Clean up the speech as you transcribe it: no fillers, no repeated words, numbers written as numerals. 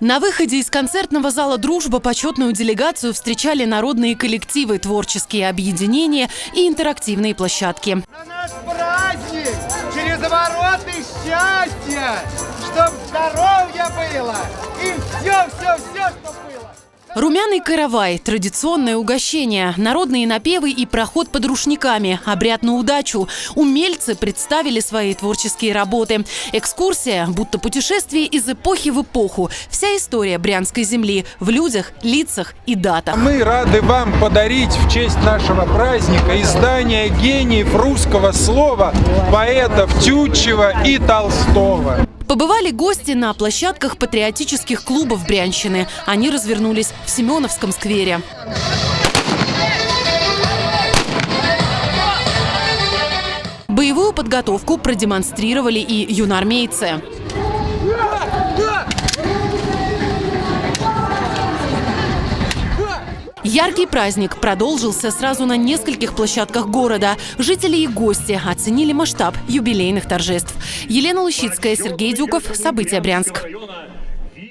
На выходе из концертного зала «Дружба» почетную делегацию встречали народные коллективы, творческие объединения и интерактивные площадки. На наш праздник через ворота счастья, чтоб здоровье было и все, что было. Румяный каравай, традиционное угощение, народные напевы и проход под рушниками, обряд на удачу. Умельцы представили свои творческие работы. Экскурсия, будто путешествие из эпохи в эпоху. Вся история Брянской земли в людях, лицах и датах. Мы рады вам подарить в честь нашего праздника издание гениев русского слова поэтов Тютчева и Толстого. Побывали гости на площадках патриотических клубов Брянщины. Они развернулись в Семеновском сквере. Боевую подготовку продемонстрировали и юноармейцы. Яркий праздник продолжился сразу на нескольких площадках города. Жители и гости оценили масштаб юбилейных торжеств. Елена Лущицкая, Сергей Дюков. События Брянск.